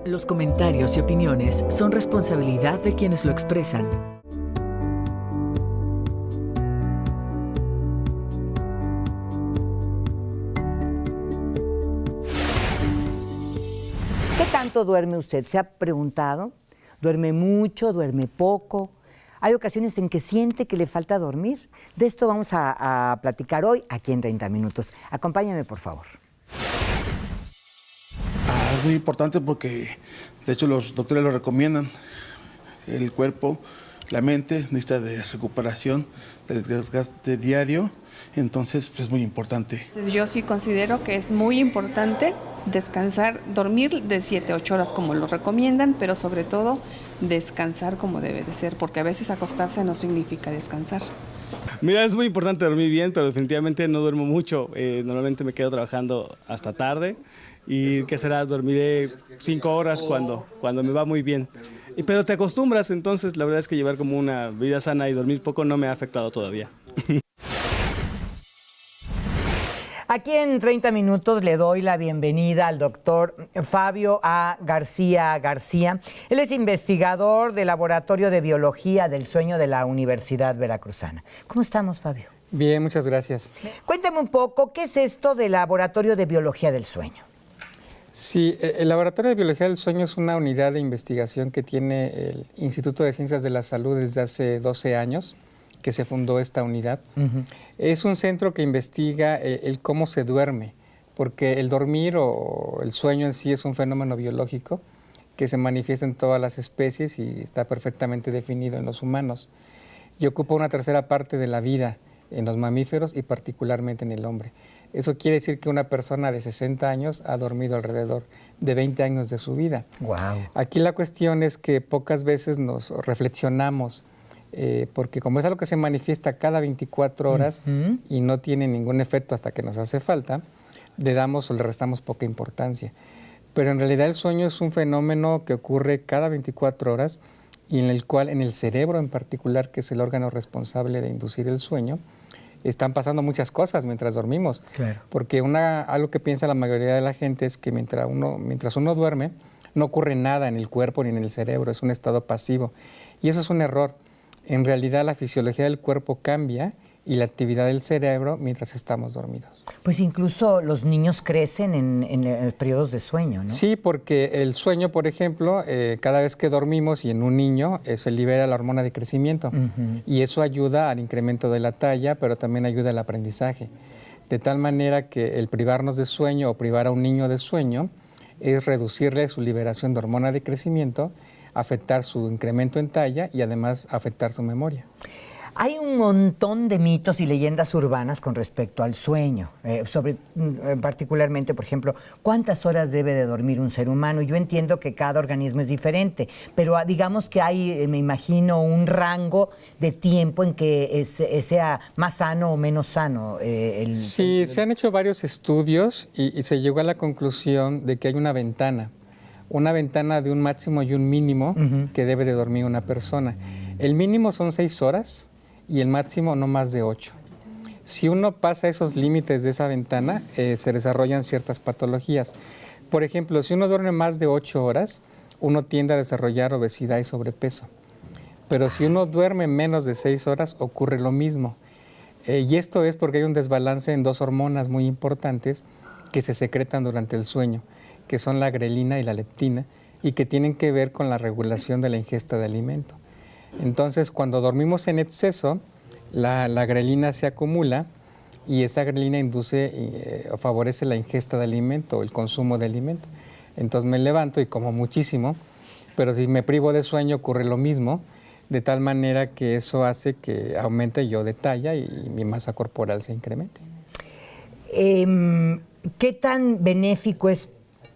Los comentarios y opiniones son responsabilidad de quienes lo expresan. ¿Qué tanto duerme usted? ¿Se ha preguntado? ¿Duerme mucho? ¿Duerme poco? Hay ocasiones en que siente que le falta dormir. De esto vamos a platicar hoy aquí en 30 minutos. Acompáñame, por favor. Es muy importante porque, de hecho, los doctores lo recomiendan. El cuerpo, la mente necesita de recuperación, de desgaste diario, entonces pues, es muy importante. Yo sí considero que es muy importante descansar, dormir de 7 a 8 horas como lo recomiendan, pero sobre todo descansar como debe de ser, porque a veces acostarse no significa descansar. Mira, es muy importante dormir bien, pero definitivamente no duermo mucho. Normalmente me quedo trabajando hasta tarde y ¿qué será? Dormiré 5 horas cuando me va muy bien. Pero te acostumbras, entonces la verdad es que llevar como una vida sana y dormir poco no me ha afectado todavía. Aquí en 30 minutos le doy la bienvenida al doctor Fabio A. García García. Él es investigador del Laboratorio de Biología del Sueño de la Universidad Veracruzana. ¿Cómo estamos, Fabio? Bien, muchas gracias. Cuéntame un poco, ¿qué es esto del Laboratorio de Biología del Sueño? Sí, el Laboratorio de Biología del Sueño es una unidad de investigación que tiene el Instituto de Ciencias de la Salud desde hace 12 años, que se fundó esta unidad. Es un centro que investiga el cómo se duerme, porque el dormir o el sueño en sí es un fenómeno biológico que se manifiesta en todas las especies y está perfectamente definido en los humanos. Y ocupa una tercera parte de la vida en los mamíferos y particularmente en el hombre. Eso quiere decir que una persona de 60 años ha dormido alrededor de 20 años de su vida. Wow. Aquí la cuestión es que pocas veces nos reflexionamos porque como es algo que se manifiesta cada 24 horas y no tiene ningún efecto hasta que nos hace falta, le damos o le restamos poca importancia. Pero en realidad el sueño es un fenómeno que ocurre cada 24 horas y en el cual en el cerebro en particular, que es el órgano responsable de inducir el sueño, están pasando muchas cosas mientras dormimos. Claro. Porque algo que piensa la mayoría de la gente es que mientras uno duerme no ocurre nada en el cuerpo ni en el cerebro, es un estado pasivo. Y eso es un error. En realidad la fisiología del cuerpo cambia y la actividad del cerebro mientras estamos dormidos. Pues incluso los niños crecen en periodos de sueño, ¿no? Sí, porque el sueño, por ejemplo, cada vez que dormimos y en un niño se libera la hormona de crecimiento y eso ayuda al incremento de la talla, pero también ayuda al aprendizaje. De tal manera que el privarnos de sueño o privar a un niño de sueño es reducirle su liberación de hormona de crecimiento, afectar su incremento en talla y además afectar su memoria. Hay un montón de mitos y leyendas urbanas con respecto al sueño, particularmente, por ejemplo, ¿cuántas horas debe de dormir un ser humano? Yo entiendo que cada organismo es diferente, pero digamos que hay, me imagino, un rango de tiempo en que sea más sano o menos sano. Sí, se han hecho varios estudios y se llegó a la conclusión de que hay una ventana de un máximo y un mínimo que debe de dormir una persona. El mínimo son 6 horas y el máximo no más de 8. Si uno pasa esos límites de esa ventana, se desarrollan ciertas patologías. Por ejemplo, si uno duerme más de 8 horas, uno tiende a desarrollar obesidad y sobrepeso. Pero si uno duerme menos de 6 horas, ocurre lo mismo. Y esto es porque hay un desbalance en 2 hormonas muy importantes que se secretan durante el sueño, que son la grelina y la leptina, y que tienen que ver con la regulación de la ingesta de alimento. Entonces, cuando dormimos en exceso, la grelina se acumula y esa grelina induce o favorece la ingesta de alimento o el consumo de alimento. Entonces me levanto y como muchísimo, pero si me privo de sueño ocurre lo mismo, de tal manera que eso hace que aumente yo de talla y mi masa corporal se incremente. ¿Qué tan benéfico es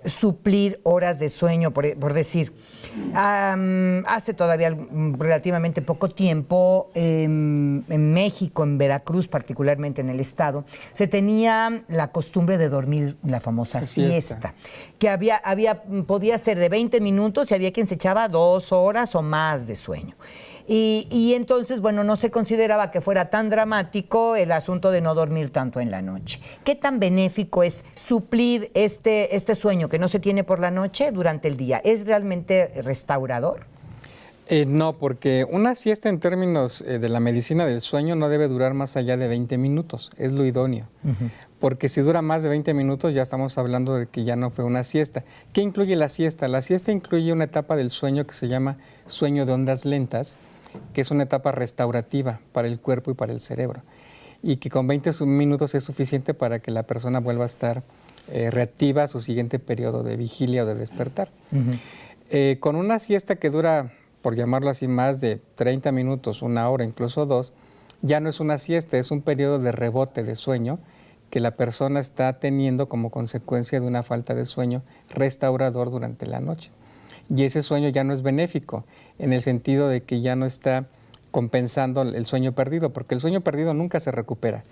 suplir horas de sueño, por decir? Hace todavía relativamente poco tiempo, en México, en Veracruz, particularmente en el estado, se tenía la costumbre de dormir la famosa siesta, que podía ser de 20 minutos y había quien se echaba 2 horas o más de sueño. Y entonces, bueno, no se consideraba que fuera tan dramático el asunto de no dormir tanto en la noche. ¿Qué tan benéfico es suplir este sueño que no se tiene por la noche durante el día? ¿Es realmente restaurador? No, porque una siesta en términos de la medicina del sueño no debe durar más allá de 20 minutos, es lo idóneo. Porque si dura más de 20 minutos ya estamos hablando de que ya no fue una siesta. ¿Qué incluye la siesta? La siesta incluye una etapa del sueño que se llama sueño de ondas lentas, que es una etapa restaurativa para el cuerpo y para el cerebro. Y que con 20 minutos es suficiente para que la persona vuelva a estar reactiva a su siguiente periodo de vigilia o de despertar. Con una siesta que dura, por llamarlo así, más de 30 minutos, 1 hora, incluso 2, ya no es una siesta, es un periodo de rebote de sueño que la persona está teniendo como consecuencia de una falta de sueño restaurador durante la noche. Y ese sueño ya no es benéfico, en el sentido de que ya no está compensando el sueño perdido, porque el sueño perdido nunca se recupera.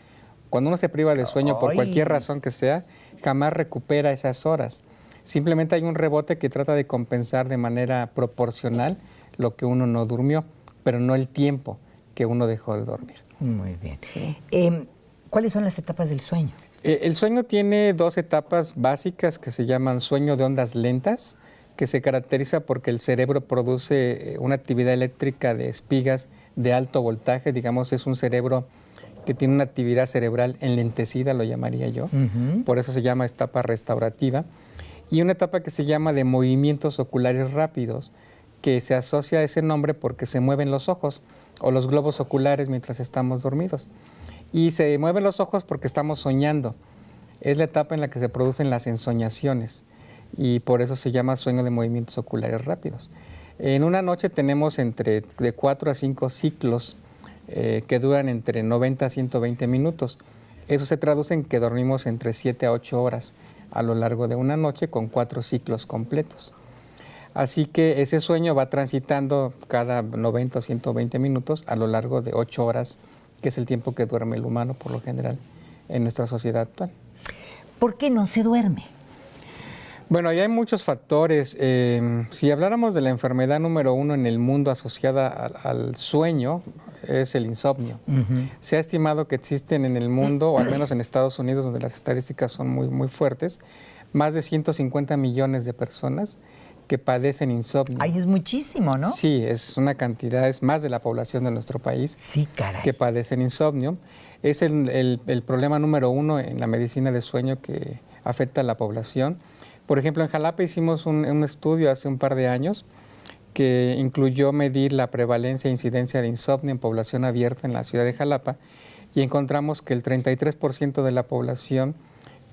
Cuando uno se priva de sueño por cualquier razón que sea, jamás recupera esas horas. Simplemente hay un rebote que trata de compensar de manera proporcional lo que uno no durmió, pero no el tiempo que uno dejó de dormir. Muy bien. ¿Cuáles son las etapas del sueño? El sueño tiene 2 etapas básicas que se llaman sueño de ondas lentas, que se caracteriza porque el cerebro produce una actividad eléctrica de espigas de alto voltaje, digamos, es un cerebro que tiene una actividad cerebral enlentecida, lo llamaría yo, por eso se llama etapa restaurativa, y una etapa que se llama de movimientos oculares rápidos, que se asocia a ese nombre porque se mueven los ojos o los globos oculares mientras estamos dormidos. Y se mueven los ojos porque estamos soñando. Es la etapa en la que se producen las ensoñaciones y por eso se llama sueño de movimientos oculares rápidos. En una noche tenemos de 4 a 5 ciclos que duran entre 90 a 120 minutos. Eso se traduce en que dormimos entre 7 a 8 horas a lo largo de una noche con 4 ciclos completos. Así que ese sueño va transitando cada 90 o 120 minutos a lo largo de 8 horas, que es el tiempo que duerme el humano por lo general en nuestra sociedad actual. ¿Por qué no se duerme? Bueno, ahí hay muchos factores. Si habláramos de la enfermedad número 1 en el mundo asociada al sueño, es el insomnio. Se ha estimado que existen en el mundo, o al menos en Estados Unidos, donde las estadísticas son muy, muy fuertes, más de 150 millones de personas que padecen insomnio. Ay, es muchísimo, ¿no? Sí, es una cantidad, es más de la población de nuestro país. Sí, caray. Que padecen insomnio. Es el problema número 1 en la medicina de sueño que afecta a la población. Por ejemplo, en Jalapa hicimos un estudio hace un par de años que incluyó medir la prevalencia e incidencia de insomnio en población abierta en la ciudad de Jalapa y encontramos que el 33% de la población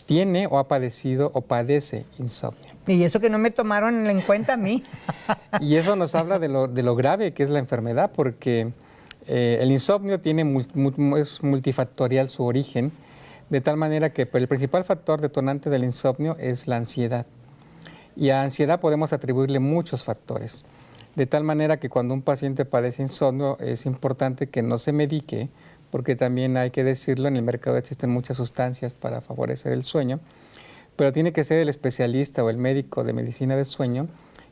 tiene o ha padecido o padece insomnio. Y eso que no me tomaron en cuenta a mí. Y eso nos habla de lo grave que es la enfermedad, porque el insomnio es multifactorial su origen, de tal manera que el principal factor detonante del insomnio es la ansiedad. Y a ansiedad podemos atribuirle muchos factores. De tal manera que cuando un paciente padece insomnio es importante que no se medique, porque también hay que decirlo, en el mercado existen muchas sustancias para favorecer el sueño, pero tiene que ser el especialista o el médico de medicina del sueño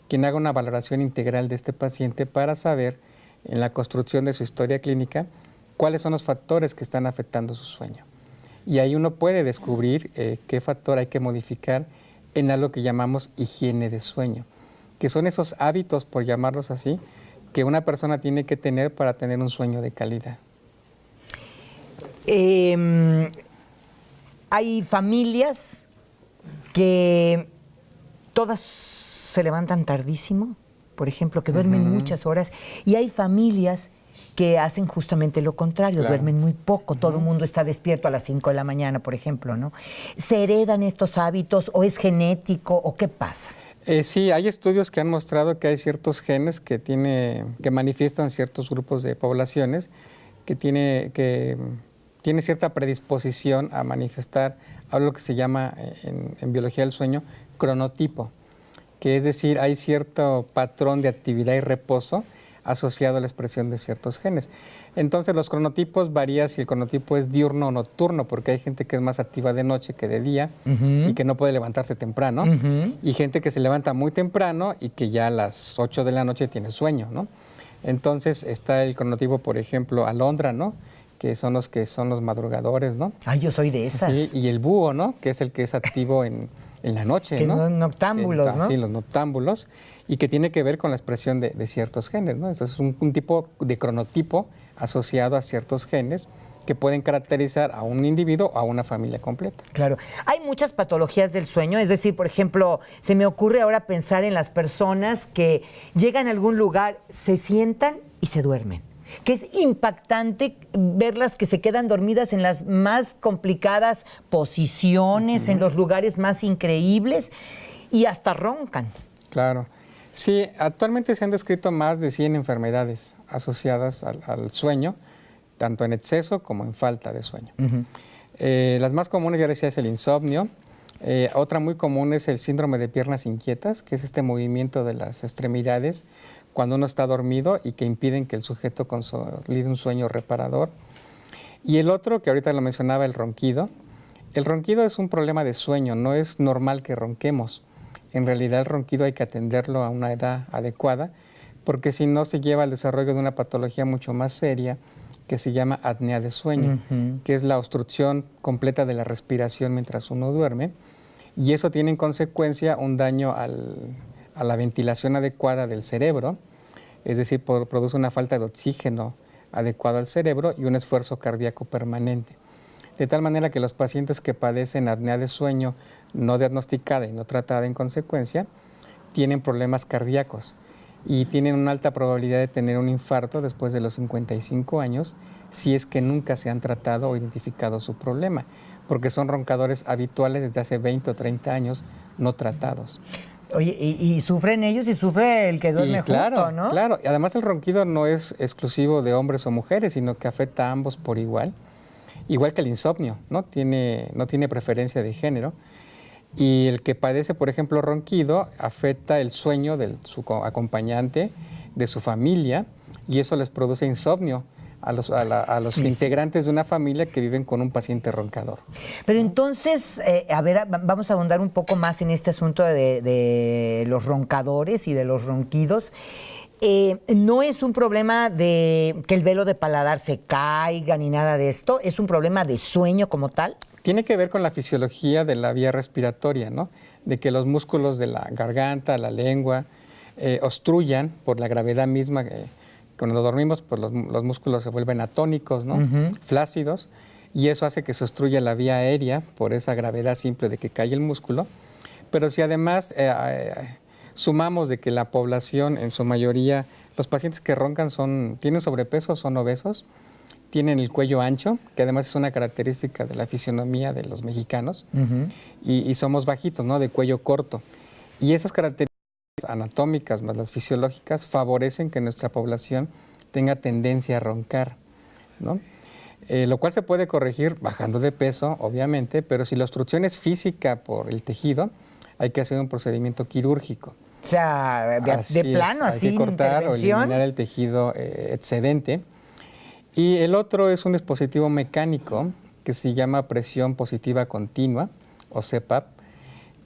quien haga una valoración integral de este paciente para saber, en la construcción de su historia clínica, cuáles son los factores que están afectando su sueño. Y ahí uno puede descubrir qué factor hay que modificar en algo que llamamos higiene de sueño, que son esos hábitos, por llamarlos así, que una persona tiene que tener para tener un sueño de calidad. Hay familias que todas se levantan tardísimo, por ejemplo, que duermen muchas horas, y hay familias que hacen justamente lo contrario, Claro. duermen muy poco, todo el mundo está despierto a las 5 de la mañana, por ejemplo, ¿no? ¿Se heredan estos hábitos o es genético o qué pasa? Sí, hay estudios que han mostrado que hay ciertos genes que manifiestan ciertos grupos de poblaciones que tiene cierta predisposición a manifestar algo que se llama en biología del sueño cronotipo, que es decir, hay cierto patrón de actividad y reposo asociado a la expresión de ciertos genes. Entonces los cronotipos varían si el cronotipo es diurno o nocturno, porque hay gente que es más activa de noche que de día y que no puede levantarse temprano, y gente que se levanta muy temprano y que ya a las 8 de la noche tiene sueño, ¿no? Entonces está el cronotipo, por ejemplo, alondra, ¿no? Que son los madrugadores, ¿no? Ay, yo soy de esas. Sí, y el búho, ¿no? Que es el que es activo en la noche, Que ¿no? los noctámbulos, ¿no? Sí, los noctámbulos, y que tiene que ver con la expresión de ciertos genes, ¿no? Entonces es un tipo de cronotipo asociado a ciertos genes que pueden caracterizar a un individuo o a una familia completa. Claro. Hay muchas patologías del sueño, es decir, por ejemplo, se me ocurre ahora pensar en las personas que llegan a algún lugar, se sientan y se duermen. Que es impactante verlas que se quedan dormidas en las más complicadas posiciones, en los lugares más increíbles y hasta roncan. Claro. Sí, actualmente se han descrito más de 100 enfermedades asociadas al sueño, tanto en exceso como en falta de sueño. Las más comunes, ya decía, es el insomnio. Otra muy común es el síndrome de piernas inquietas, que es este movimiento de las extremidades cuando uno está dormido y que impiden que el sujeto consolide un sueño reparador. Y el otro, que ahorita lo mencionaba, el ronquido. El ronquido es un problema de sueño, no es normal que ronquemos. En realidad el ronquido hay que atenderlo a una edad adecuada, porque si no se lleva al desarrollo de una patología mucho más seria, que se llama apnea de sueño, que es la obstrucción completa de la respiración mientras uno duerme, y eso tiene en consecuencia un daño a la ventilación adecuada del cerebro, es decir, produce una falta de oxígeno adecuado al cerebro y un esfuerzo cardíaco permanente. De tal manera que los pacientes que padecen apnea de sueño no diagnosticada y no tratada en consecuencia, tienen problemas cardíacos y tienen una alta probabilidad de tener un infarto después de los 55 años si es que nunca se han tratado o identificado su problema, porque son roncadores habituales desde hace 20 o 30 años no tratados. Oye, y sufren ellos y sufre el que duerme junto, ¿no? Claro, y además el ronquido no es exclusivo de hombres o mujeres, sino que afecta a ambos por igual. Igual que el insomnio, no tiene preferencia de género. Y el que padece, por ejemplo, ronquido, afecta el sueño de su acompañante, de su familia, y eso les produce insomnio a los integrantes de una familia que viven con un paciente roncador. Pero entonces, a ver, vamos a ahondar un poco más en este asunto de los roncadores y de los ronquidos. No es un problema de que el velo de paladar se caiga ni nada de esto, es un problema de sueño como tal. Tiene que ver con la fisiología de la vía respiratoria, ¿no? De que los músculos de la garganta, la lengua, obstruyan por la gravedad misma. Cuando dormimos, pues los músculos se vuelven atónicos, ¿no? Flácidos, y eso hace que se obstruya la vía aérea por esa gravedad simple de que cae el músculo. Pero si además sumamos de que la población, en su mayoría, los pacientes que roncan tienen sobrepeso, son obesos, tienen el cuello ancho, que además es una característica de la fisionomía de los mexicanos, y somos bajitos, ¿no? De cuello corto. Y esas características anatómicas más las fisiológicas favorecen que nuestra población tenga tendencia a roncar, ¿no? Lo cual se puede corregir bajando de peso, obviamente, pero si la obstrucción es física por el tejido, hay que hacer un procedimiento quirúrgico. O sea, de plano, así, hay que cortar o eliminar el tejido excedente. Y el otro es un dispositivo mecánico que se llama presión positiva continua, o CPAP.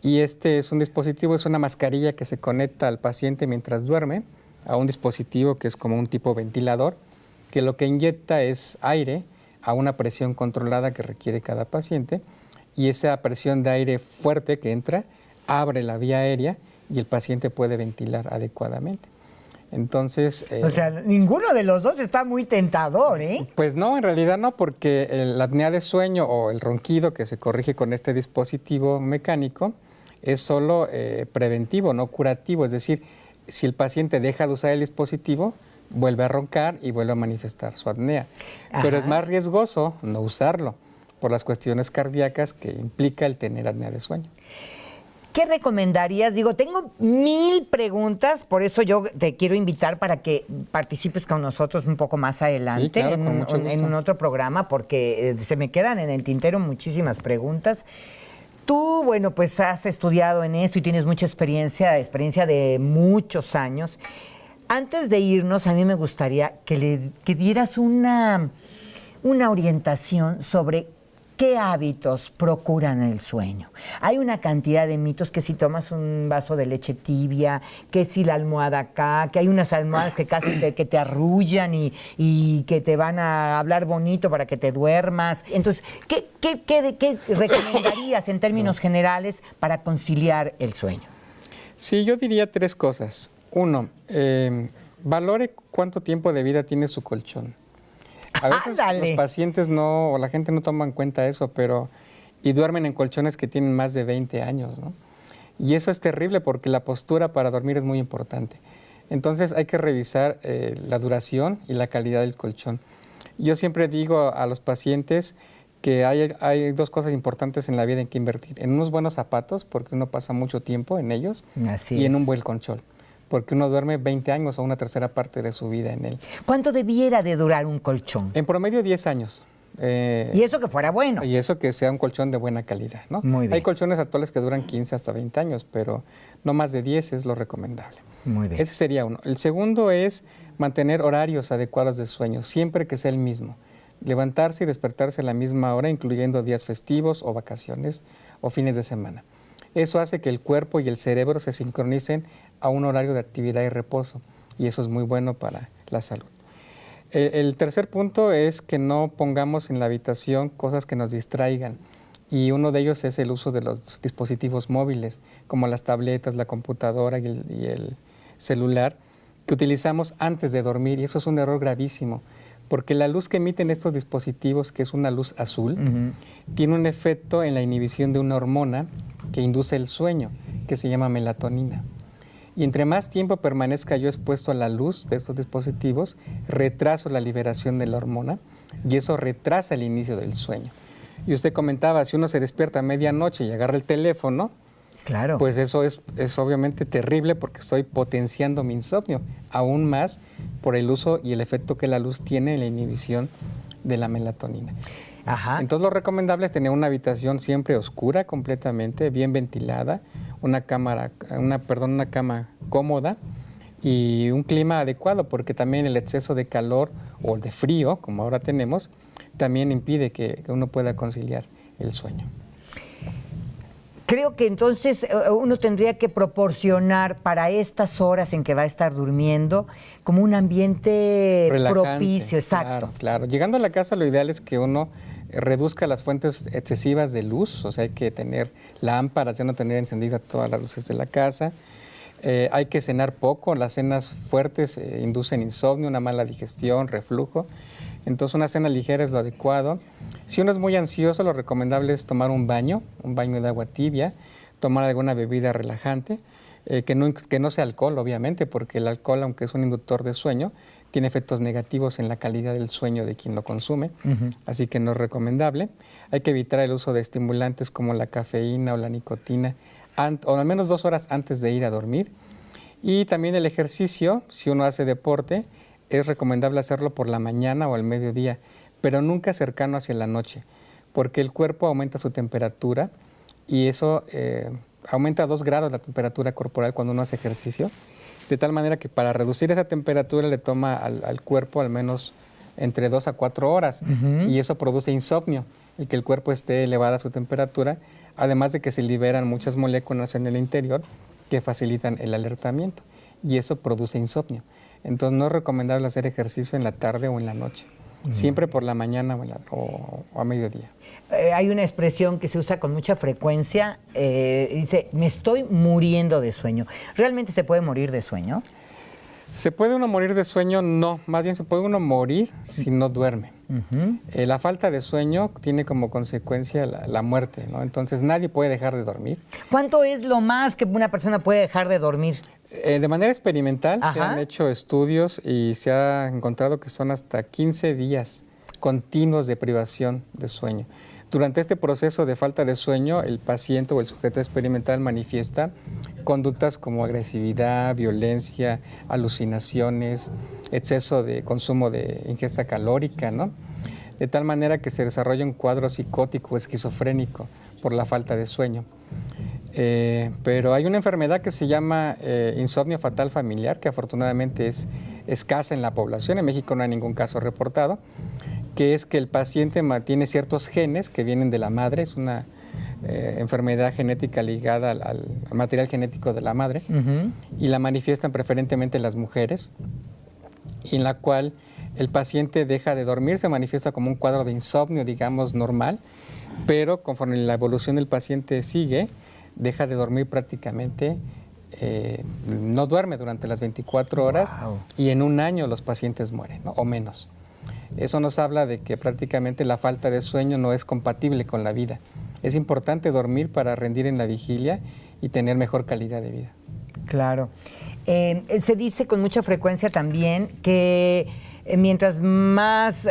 Y este es un dispositivo, es una mascarilla que se conecta al paciente mientras duerme a un dispositivo que es como un tipo ventilador, que lo que inyecta es aire a una presión controlada que requiere cada paciente, y esa presión de aire fuerte que entra abre la vía aérea y el paciente puede ventilar adecuadamente. Entonces... o sea, ninguno de los dos está muy tentador, ¿eh? Pues no, en realidad no, porque la apnea de sueño o el ronquido que se corrige con este dispositivo mecánico es solo preventivo, no curativo. Es decir, si el paciente deja de usar el dispositivo, vuelve a roncar y vuelve a manifestar su apnea. Pero es más riesgoso no usarlo por las cuestiones cardíacas que implica el tener apnea de sueño. ¿Qué recomendarías? Digo, tengo 1000 preguntas, por eso yo te quiero invitar para que participes con nosotros un poco más adelante, sí, claro, en un otro programa, porque se me quedan en el tintero muchísimas preguntas. Tú, bueno, pues has estudiado en esto y tienes mucha experiencia de muchos años. Antes de irnos, a mí me gustaría que dieras una orientación sobre ¿qué hábitos procuran el sueño? Hay una cantidad de mitos, que si tomas un vaso de leche tibia, que si la almohada acá, que hay unas almohadas que casi que te arrullan y que te van a hablar bonito para que te duermas. Entonces, ¿qué recomendarías en términos generales para conciliar el sueño? Sí, yo diría 3 cosas. 1, valore cuánto tiempo de vida tiene su colchón. A veces los pacientes o la gente no toma en cuenta eso, y duermen en colchones que tienen más de 20 años, ¿no? Y eso es terrible porque la postura para dormir es muy importante. Entonces hay que revisar la duración y la calidad del colchón. Yo siempre digo a los pacientes que hay 2 cosas importantes en la vida en que invertir. En unos buenos zapatos, porque uno pasa mucho tiempo en ellos, y en un buen colchón, porque uno duerme 20 años o una tercera parte de su vida en él. ¿Cuánto debiera de durar un colchón? En promedio 10 años. Y eso que fuera bueno. Y eso que sea un colchón de buena calidad, ¿no? Muy bien. Hay colchones actuales que duran 15 hasta 20 años, pero no más de 10 es lo recomendable. Muy bien. Ese sería uno. El segundo es mantener horarios adecuados de sueño, siempre que sea el mismo. Levantarse y despertarse a la misma hora, incluyendo días festivos o vacaciones o fines de semana. Eso hace que el cuerpo y el cerebro se sincronicen a un horario de actividad y reposo, y eso es muy bueno para la salud. El tercer punto es que no pongamos en la habitación cosas que nos distraigan, y uno de ellos es el uso de los dispositivos móviles, como las tabletas, la computadora y el celular, que utilizamos antes de dormir, y eso es un error gravísimo, porque la luz que emiten estos dispositivos, que es una luz azul, tiene un efecto en la inhibición de una hormona que induce el sueño, que se llama melatonina. Y entre más tiempo permanezca yo expuesto a la luz de estos dispositivos, retraso la liberación de la hormona, y eso retrasa el inicio del sueño. Y usted comentaba, si uno se despierta a medianoche y agarra el teléfono, claro, pues eso es obviamente terrible, porque estoy potenciando mi insomnio, aún más por el uso y el efecto que la luz tiene en la inhibición de la melatonina. Ajá. Entonces lo recomendable es tener una habitación siempre oscura completamente, bien ventilada, una cama cómoda y un clima adecuado, porque también el exceso de calor o de frío, como ahora tenemos, también impide que uno pueda conciliar el sueño. Creo que entonces uno tendría que proporcionar para estas horas en que va a estar durmiendo como un ambiente relajante, propicio, exacto. Claro. Llegando a la casa, lo ideal es que uno reduzca las fuentes excesivas de luz, o sea, hay que tener lámparas, ya no tener encendidas todas las luces de la casa. Hay que cenar poco, las cenas fuertes inducen insomnio, una mala digestión, reflujo. Entonces una cena ligera es lo adecuado. Si uno es muy ansioso, lo recomendable es tomar un baño de agua tibia, tomar alguna bebida relajante, que no sea alcohol, obviamente, porque el alcohol, aunque es un inductor de sueño, tiene efectos negativos en la calidad del sueño de quien lo consume, así que no es recomendable. Hay que evitar el uso de estimulantes como la cafeína o la nicotina, o al menos 2 horas antes de ir a dormir. Y también el ejercicio, si uno hace deporte, es recomendable hacerlo por la mañana o al mediodía, pero nunca cercano hacia la noche, porque el cuerpo aumenta su temperatura y eso aumenta 2 grados la temperatura corporal cuando uno hace ejercicio, de tal manera que para reducir esa temperatura le toma al cuerpo al menos entre 2 a 4 horas, y eso produce insomnio, y que el cuerpo esté elevada su temperatura, además de que se liberan muchas moléculas en el interior que facilitan el alertamiento, y eso produce insomnio. Entonces no es recomendable hacer ejercicio en la tarde o en la noche, siempre por la mañana o a mediodía. Hay una expresión que se usa con mucha frecuencia, dice, me estoy muriendo de sueño. ¿Realmente se puede morir de sueño? ¿Se puede uno morir de sueño? No, más bien se puede uno morir si no duerme. La falta de sueño tiene como consecuencia la muerte, ¿no? Entonces nadie puede dejar de dormir. ¿Cuánto es lo más que una persona puede dejar de dormir? De manera experimental se Ajá. han hecho estudios y se ha encontrado que son hasta 15 días continuos de privación de sueño. Durante este proceso de falta de sueño, el paciente o el sujeto experimental manifiesta conductas como agresividad, violencia, alucinaciones, exceso de consumo de ingesta calórica, ¿no? De tal manera que se desarrolla un cuadro psicótico, esquizofrénico, por la falta de sueño. Pero hay una enfermedad que se llama insomnio fatal familiar, que afortunadamente es escasa en la población. En México no hay ningún caso reportado, que es que el paciente tiene ciertos genes que vienen de la madre, es una enfermedad genética ligada al material genético de la madre, y la manifiestan preferentemente las mujeres, y en la cual el paciente deja de dormir, se manifiesta como un cuadro de insomnio, digamos, normal, pero conforme la evolución del paciente sigue, deja de dormir prácticamente, no duerme durante las 24 horas, y en un año los pacientes mueren, ¿no? O menos. Eso nos habla de que prácticamente la falta de sueño no es compatible con la vida. Es importante dormir para rendir en la vigilia y tener mejor calidad de vida. Claro. Se dice con mucha frecuencia también que mientras más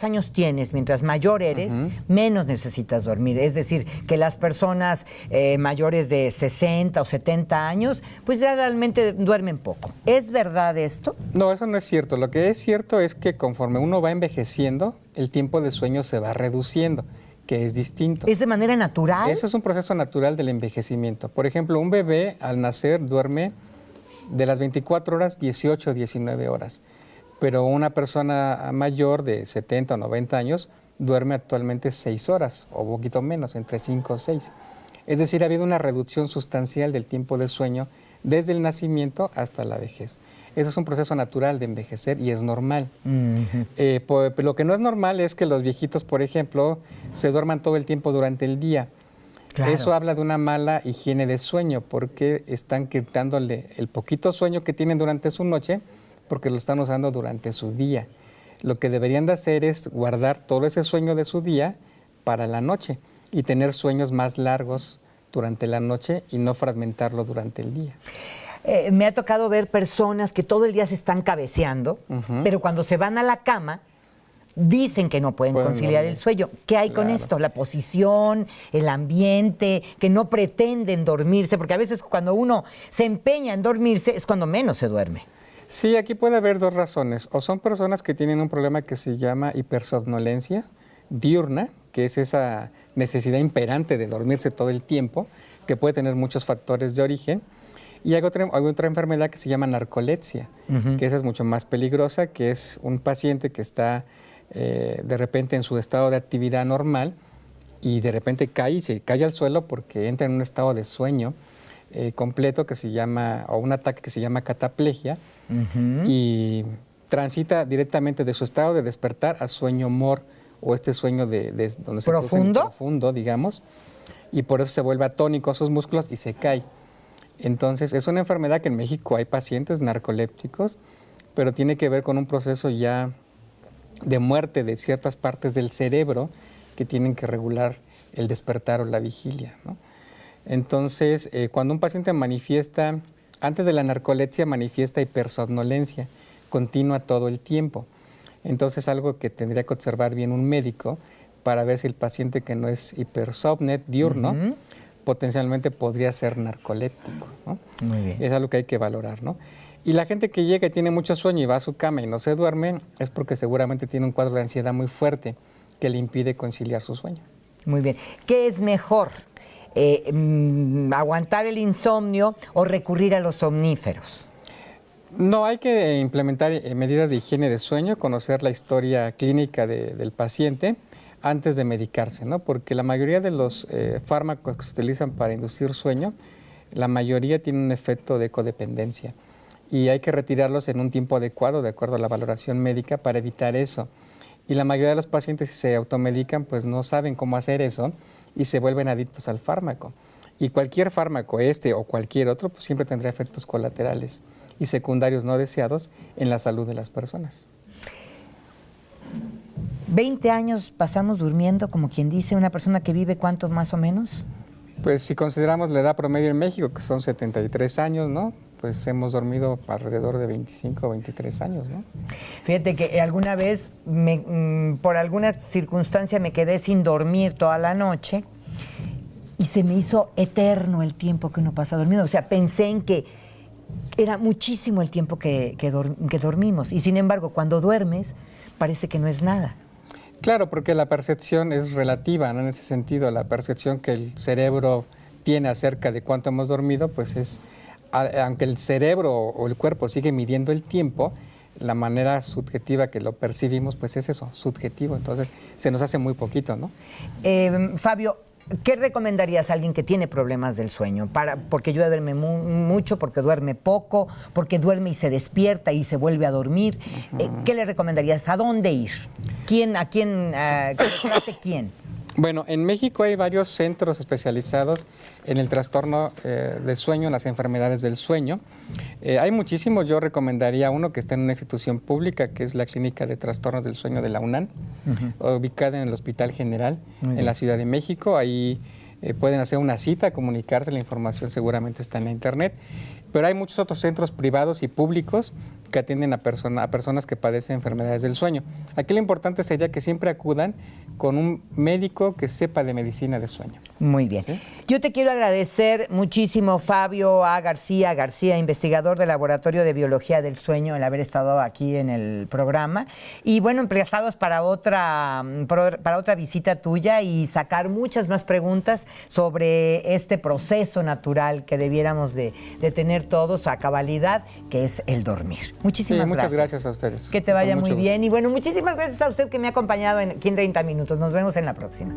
años tienes, mientras mayor eres, menos necesitas dormir. Es decir, que las personas mayores de 60 o 70 años, pues ya realmente duermen poco. ¿Es verdad esto? No, eso no es cierto. Lo que es cierto es que conforme uno va envejeciendo, el tiempo de sueño se va reduciendo, que es distinto. ¿Es de manera natural? Eso es un proceso natural del envejecimiento. Por ejemplo, un bebé al nacer duerme de las 24 horas, 18 o 19 horas. Pero una persona mayor de 70 o 90 años duerme actualmente 6 horas o un poquito menos, entre 5 o 6. Es decir, ha habido una reducción sustancial del tiempo de sueño desde el nacimiento hasta la vejez. Eso es un proceso natural de envejecer y es normal. Lo que no es normal es que los viejitos, por ejemplo, se duerman todo el tiempo durante el día. Claro. Eso habla de una mala higiene de sueño porque están quitándole el poquito sueño que tienen durante su noche porque lo están usando durante su día. Lo que deberían de hacer es guardar todo ese sueño de su día para la noche y tener sueños más largos durante la noche y no fragmentarlo durante el día. Me ha tocado ver personas que todo el día se están cabeceando, pero cuando se van a la cama dicen que no pueden conciliar dormir el sueño. ¿Qué hay con esto? La posición, el ambiente, que no pretenden dormirse, porque a veces cuando uno se empeña en dormirse es cuando menos se duerme. Sí, aquí puede haber dos razones. O son personas que tienen un problema que se llama hipersomnolencia diurna, que es esa necesidad imperante de dormirse todo el tiempo, que puede tener muchos factores de origen. Y hay otra enfermedad que se llama narcolepsia, que esa es mucho más peligrosa, que es un paciente que está de repente en su estado de actividad normal y de repente se cae al suelo porque entra en un estado de sueño completo que se llama, o un ataque que se llama cataplegia, y transita directamente de su estado de despertar a sueño mor, o este sueño de donde se profundo, digamos, y por eso se vuelve atónico a sus músculos y se cae. Entonces, es una enfermedad que en México hay pacientes narcolépticos, pero tiene que ver con un proceso ya de muerte de ciertas partes del cerebro que tienen que regular el despertar o la vigilia, ¿no? Entonces, cuando un paciente manifiesta, antes de la narcolepsia, manifiesta hipersomnolencia continua todo el tiempo. Entonces, algo que tendría que observar bien un médico para ver si el paciente que no es hipersomnet diurno, potencialmente podría ser narcoléptico, ¿no? Muy bien. Es algo que hay que valorar, ¿no? Y la gente que llega y tiene mucho sueño y va a su cama y no se duerme, es porque seguramente tiene un cuadro de ansiedad muy fuerte que le impide conciliar su sueño. Muy bien. ¿Qué es mejor? ¿Aguantar el insomnio o recurrir a los somníferos? No, hay que implementar medidas de higiene de sueño, conocer la historia clínica del paciente antes de medicarse, ¿no? Porque la mayoría de los fármacos que se utilizan para inducir sueño, la mayoría tienen un efecto de codependencia y hay que retirarlos en un tiempo adecuado, de acuerdo a la valoración médica, para evitar eso. Y la mayoría de los pacientes, si se automedican, pues no saben cómo hacer eso y se vuelven adictos al fármaco. Y cualquier fármaco, este o cualquier otro, pues siempre tendrá efectos colaterales y secundarios no deseados en la salud de las personas. 20 años pasamos durmiendo, como quien dice, una persona que vive, ¿cuántos más o menos? Pues si consideramos la edad promedio en México, que son 73 años, ¿no? Pues hemos dormido alrededor de 25 o 23 años, ¿no? Fíjate que alguna vez, por alguna circunstancia, me quedé sin dormir toda la noche y se me hizo eterno el tiempo que uno pasa dormido. O sea, pensé en que era muchísimo el tiempo que dormimos. Y sin embargo, cuando duermes, parece que no es nada. Claro, porque la percepción es relativa, ¿no? En ese sentido, la percepción que el cerebro tiene acerca de cuánto hemos dormido, pues es, aunque el cerebro o el cuerpo sigue midiendo el tiempo, la manera subjetiva que lo percibimos, pues es eso, subjetivo. Entonces, se nos hace muy poquito, ¿no? Fabio, ¿qué recomendarías a alguien que tiene problemas del sueño? Porque duerme mucho, porque duerme poco, porque duerme y se despierta y se vuelve a dormir. ¿Qué le recomendarías? ¿A dónde ir? ¿Que trate quién? Bueno, en México hay varios centros especializados en el trastorno del sueño, en las enfermedades del sueño. Hay muchísimos, yo recomendaría uno que está en una institución pública, que es la Clínica de Trastornos del Sueño de la UNAM, ubicada en el Hospital General, en la Ciudad de México. Ahí pueden hacer una cita, comunicarse, la información seguramente está en la internet. Pero hay muchos otros centros privados y públicos que atienden a personas que padecen enfermedades del sueño. Aquí lo importante sería que siempre acudan con un médico que sepa de medicina de sueño. Muy bien. ¿Sí? Yo te quiero agradecer muchísimo, Fabio A. García, investigador del Laboratorio de Biología del Sueño, el haber estado aquí en el programa. Y bueno, emplazados para otra visita tuya y sacar muchas más preguntas sobre este proceso natural que debiéramos de tener todos a cabalidad, que es el dormir. Muchísimas muchas gracias. gracias a ustedes. Que te vaya Con muy mucho bien. gusto. Y bueno, muchísimas gracias a usted que me ha acompañado aquí en 30 minutos. Nos vemos en la próxima.